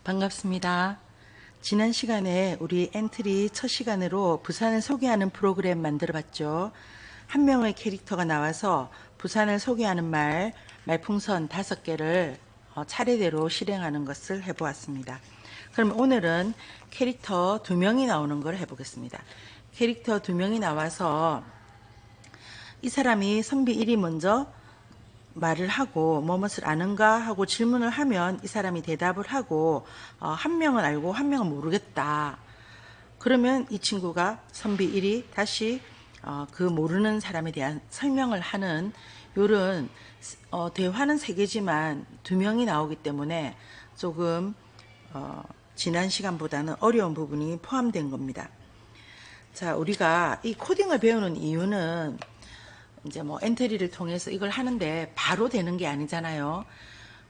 반갑습니다. 지난 시간에 우리 엔트리 첫 시간으로 부산을 소개하는 프로그램 만들어 봤죠. 한 명의 캐릭터가 나와서 부산을 소개하는 말풍선 5개를 차례대로 실행하는 것을 해보았습니다. 그럼 오늘은 캐릭터 2명이 나오는 걸 해보겠습니다. 캐릭터 2명이 나와서 이 사람이 선비 1이 먼저 말을 하고 무엇을 아는가 하고 질문을 하면 이 사람이 대답을 하고 한 명은 알고 한 명은 모르겠다. 그러면 이 친구가 선비 1이 다시 그 모르는 사람에 대한 설명을 하는 요런 대화는 3개지만 2명이 나오기 때문에 조금 지난 시간보다는 어려운 부분이 포함된 겁니다. 자, 우리가 이 코딩을 배우는 이유는 이제 엔트리를 통해서 이걸 하는데 바로 되는 게 아니잖아요.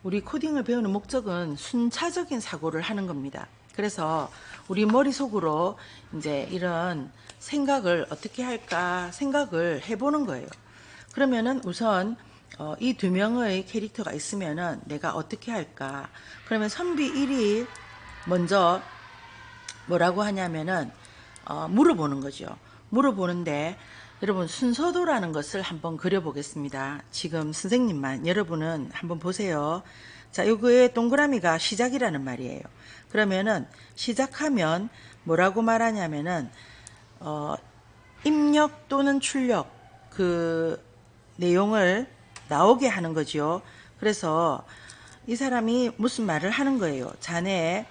우리 코딩을 배우는 목적은 순차적인 사고를 하는 겁니다. 그래서 우리 머릿속으로 이제 이런 생각을 어떻게 할까 생각을 해보는 거예요. 그러면은 우선 이 2명의 캐릭터가 있으면은 내가 어떻게 할까? 그러면 선비 1이 먼저 뭐라고 하냐면은 물어보는 거죠. 물어보는데 여러분 순서도라는 것을 한번 그려보겠습니다. 지금 선생님만 여러분은 한번 보세요. 자, 요거의 동그라미가 시작이라는 말이에요. 그러면은 시작하면 뭐라고 말하냐면은 입력 또는 출력 그 내용을 나오게 하는 거죠. 그래서 이 사람이 무슨 말을 하는 거예요. 자네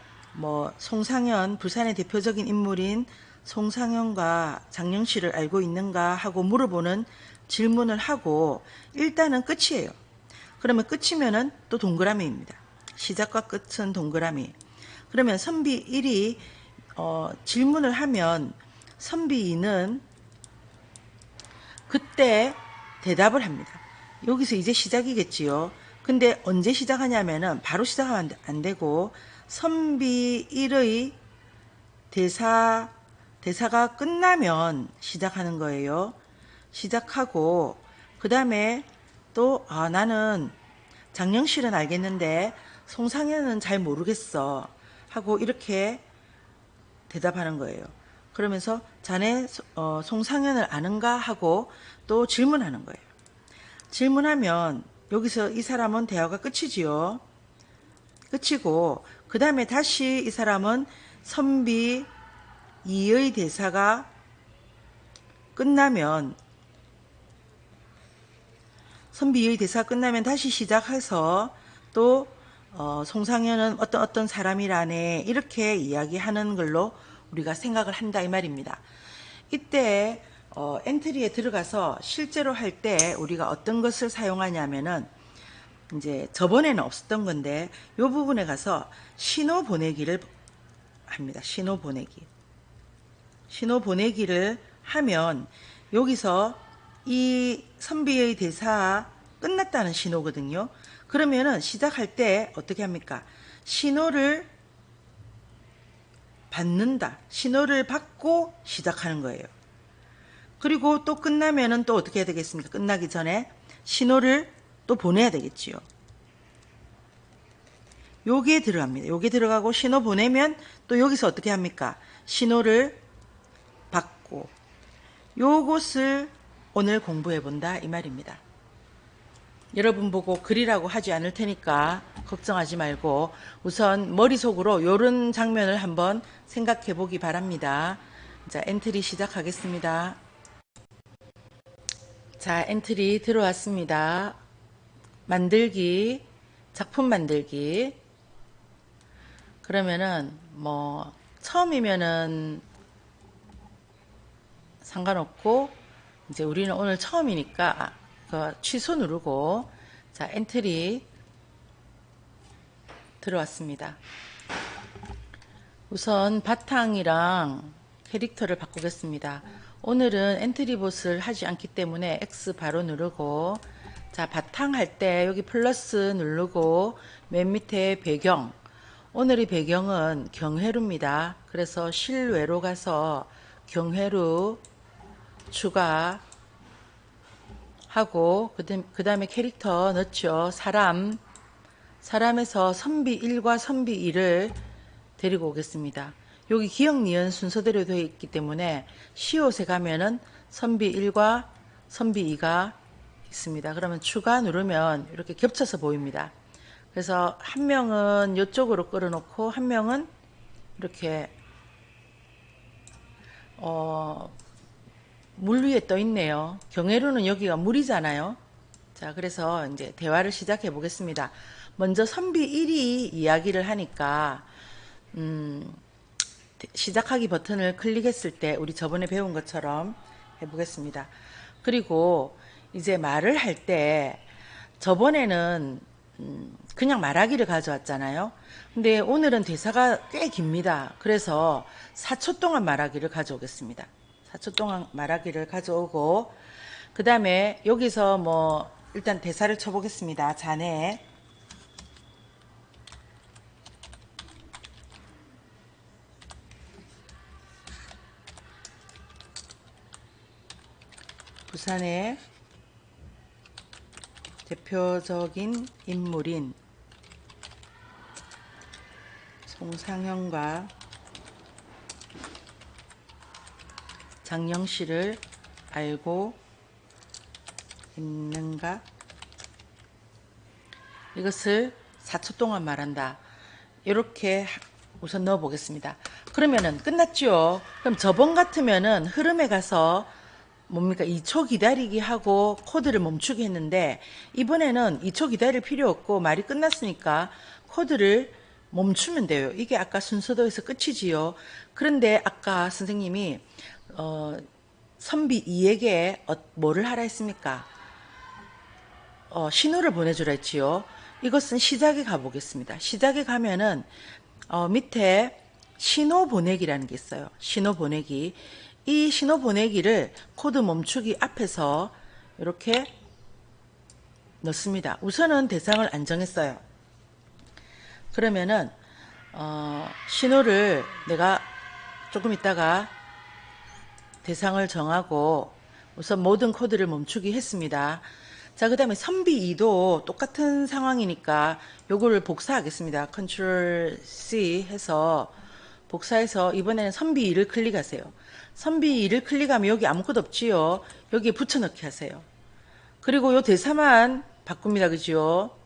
송상현 부산의 대표적인 인물인 송상현과 장영실을 알고 있는가 하고 물어보는 질문을 하고 일단은 끝이에요. 그러면 끝이면은 또 동그라미입니다. 시작과 끝은 동그라미. 그러면 선비 1이 질문을 하면 선비 2는 그때 대답을 합니다. 여기서 이제 시작이겠지요. 근데 언제 시작하냐면은 바로 시작하면 안 되고 선비 1의 대사가 끝나면 시작하는 거예요. 시작하고 그 다음에 또 나는 장영실은 알겠는데 송상현은 잘 모르겠어 하고 이렇게 대답하는 거예요. 그러면서 자네 송상현을 아는가 하고 또 질문하는 거예요. 질문하면 여기서 이 사람은 대화가 끝이지요. 끝이고 그 다음에 다시 이 사람은 선비 2의 대사가 끝나면 다시 시작해서 또 송상현은 어떤 사람이라네 이렇게 이야기하는 걸로 우리가 생각을 한다 이 말입니다. 이때 엔트리에 들어가서 실제로 할 때 우리가 어떤 것을 사용하냐면은 이제 저번에는 없었던 건데 이 부분에 가서 신호 보내기를 합니다. 신호 보내기를 하면 여기서 이 선비의 대사 끝났다는 신호거든요. 그러면은 시작할 때 어떻게 합니까? 신호를 받는다. 신호를 받고 시작하는 거예요. 그리고 또 끝나면은 또 어떻게 해야 되겠습니까? 끝나기 전에 신호를 또 보내야 되겠지요. 요게 들어갑니다. 요게 들어가고 신호 보내면 또 여기서 어떻게 합니까? 신호를 받고 요것을 오늘 공부해 본다 이 말입니다. 여러분 보고 그리라고 하지 않을 테니까 걱정하지 말고 우선 머릿속으로 요런 장면을 한번 생각해 보기 바랍니다. 자, 엔트리 시작하겠습니다. 자, 엔트리 들어왔습니다. 만들기, 작품 만들기. 그러면은 처음이면은 상관없고 이제 우리는 오늘 처음이니까 취소 누르고 자, 엔트리 들어왔습니다. 우선 바탕이랑 캐릭터를 바꾸겠습니다. 오늘은 엔트리 봇을 하지 않기 때문에 X 바로 누르고 자, 바탕 할 때 여기 플러스 누르고 맨 밑에 배경, 오늘의 배경은 경회루입니다. 그래서 실외로 가서 경회루 추가하고 그 다음에 캐릭터 넣죠. 사람에서 선비 1과 선비 2를 데리고 오겠습니다. 여기 기역, 니은 순서대로 되어 있기 때문에 시옷에 가면은 선비 1과 선비 2가 있습니다. 그러면 추가 누르면 이렇게 겹쳐서 보입니다. 그래서 한 명은 이쪽으로 끌어놓고 한 명은 이렇게 물 위에 떠 있네요. 경회로는 여기가 물이잖아요. 자, 그래서 이제 대화를 시작해 보겠습니다. 먼저 선비 1이 이야기를 하니까 시작하기 버튼을 클릭했을 때 우리 저번에 배운 것처럼 해보겠습니다. 그리고 이제 말을 할 때 저번에는 그냥 말하기를 가져왔잖아요. 근데 오늘은 대사가 꽤 깁니다. 그래서 4초 동안 말하기를 가져오겠습니다. 4초 동안 말하기를 가져오고 그 다음에 여기서 뭐 일단 대사를 쳐보겠습니다. 자네 부산의 대표적인 인물인 송상현과 장영실을 알고 있는가? 이것을 4초 동안 말한다. 이렇게 우선 넣어 보겠습니다. 그러면은 끝났죠. 그럼 저번 같으면은 흐름에 가서 뭡니까 2초 기다리기 하고 코드를 멈추게 했는데 이번에는 2초 기다릴 필요 없고 말이 끝났으니까 코드를 멈추면 돼요. 이게 아까 순서도에서 끝이지요. 그런데 아까 선생님이 선비 2에게 뭐를 하라 했습니까? 신호를 보내주라 했지요. 이것은 시작에 가보겠습니다. 시작에 가면은 밑에 신호 보내기라는 게 있어요. 신호 보내기. 이 신호 보내기를 코드 멈추기 앞에서 이렇게 넣습니다. 우선은 대상을 안 정했어요. 그러면은 신호를 내가 조금 있다가 대상을 정하고 우선 모든 코드를 멈추기 했습니다. 자, 그 다음에 선비 2도 똑같은 상황이니까 요거를 복사하겠습니다. 컨트롤 C 해서 복사해서 이번에는 선비 2를 클릭하세요. 선비 2를 클릭하면 여기 아무것도 없지요. 여기에 붙여넣기 하세요. 그리고 요 대사만 바꿉니다. 그죠?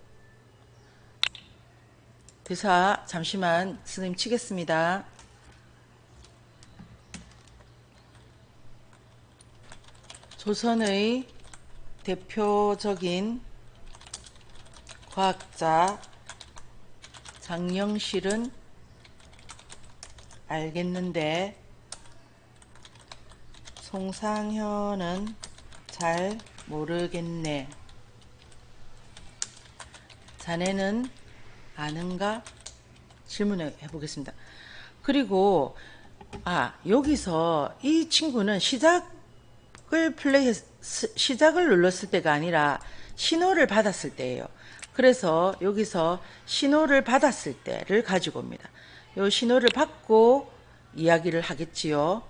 대사 잠시만 선생님 치겠습니다. 조선의 대표적인 과학자 장영실은 알겠는데 송상현은 잘 모르겠네. 자네는 아는가? 질문해 보겠습니다. 그리고 여기서 이 친구는 시작을 눌렀을 때가 아니라 신호를 받았을 때예요. 그래서 여기서 신호를 받았을 때를 가지고 옵니다. 이 신호를 받고 이야기를 하겠지요.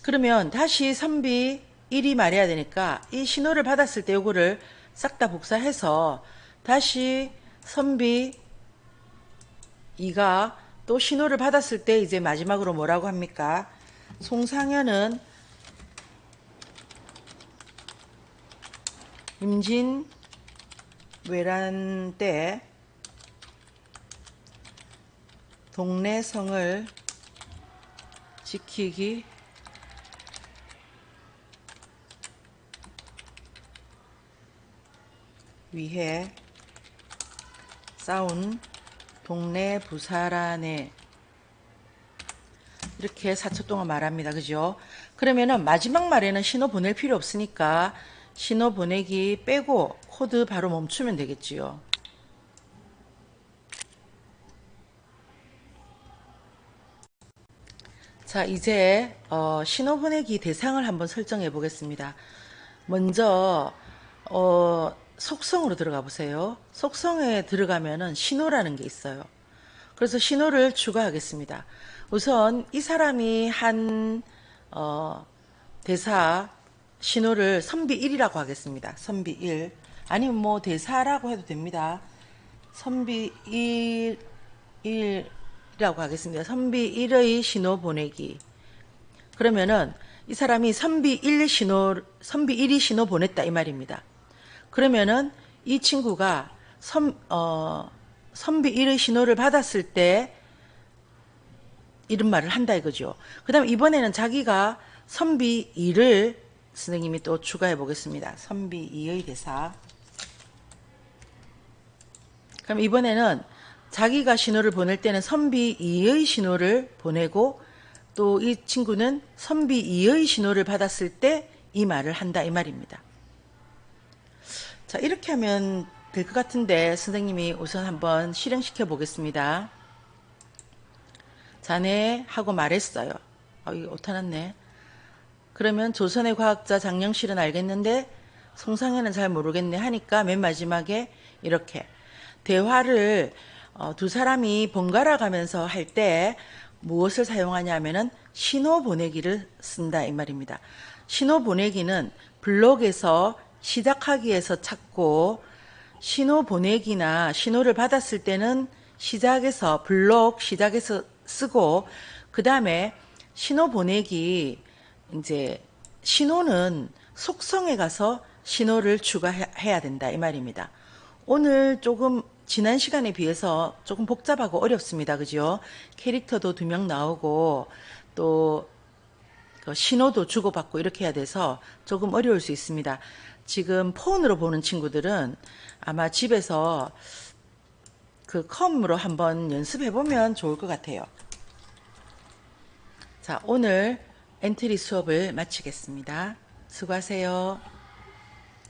그러면 다시 선비 1이 말해야 되니까 이 신호를 받았을 때 요거를 싹 다 복사해서 다시 선비 2가 또 신호를 받았을 때 이제 마지막으로 뭐라고 합니까? 송상현은 임진왜란 때 동네 성을 지키기 위해 싸운 동네 부사란에 이렇게 4초 동안 말합니다. 그죠? 그러면은 마지막 말에는 신호 보낼 필요 없으니까 신호 보내기 빼고 코드 바로 멈추면 되겠지요. 자, 이제 신호 보내기 대상을 한번 설정해 보겠습니다. 먼저 속성으로 들어가 보세요. 속성에 들어가면은 신호라는 게 있어요. 그래서 신호를 추가하겠습니다. 우선 이 사람이 한 대사 신호를 선비 1이라고 하겠습니다. 선비 1 아니면 뭐 대사라고 해도 됩니다. 선비 1 하겠습니다. 선비 1의 신호 보내기. 그러면은 이 사람이 선비 1이 신호 보냈다 이 말입니다. 그러면은 이 친구가 선비 1의 신호를 받았을 때 이런 말을 한다 이거죠. 그 다음 이번에는 자기가 선비 2를 선생님이 또 추가해 보겠습니다. 선비 2의 대사. 그럼 이번에는 자기가 신호를 보낼 때는 선비 2의 신호를 보내고 또 이 친구는 선비 2의 신호를 받았을 때 이 말을 한다 이 말입니다. 자, 이렇게 하면 될 것 같은데 선생님이 우선 한번 실행시켜 보겠습니다. 자네 하고 말했어요. 이거 오타났네. 그러면 조선의 과학자 장영실은 알겠는데 송상현은 잘 모르겠네 하니까 맨 마지막에 이렇게 대화를 두 사람이 번갈아 가면서 할 때 무엇을 사용하냐 하면은 신호 보내기를 쓴다 이 말입니다. 신호 보내기는 블록에서 시작하기에서 찾고 신호 보내기나 신호를 받았을 때는 블록 시작에서 쓰고 그 다음에 신호 보내기 이제 신호는 속성에 가서 신호를 추가해야 된다 이 말입니다. 오늘 조금 지난 시간에 비해서 조금 복잡하고 어렵습니다. 그죠? 캐릭터도 2명 나오고 또 신호도 주고받고 이렇게 해야 돼서 조금 어려울 수 있습니다. 지금 폰으로 보는 친구들은 아마 집에서 그 컴으로 한번 연습해 보면 좋을 것 같아요. 자, 오늘 엔트리 수업을 마치겠습니다. 수고하세요.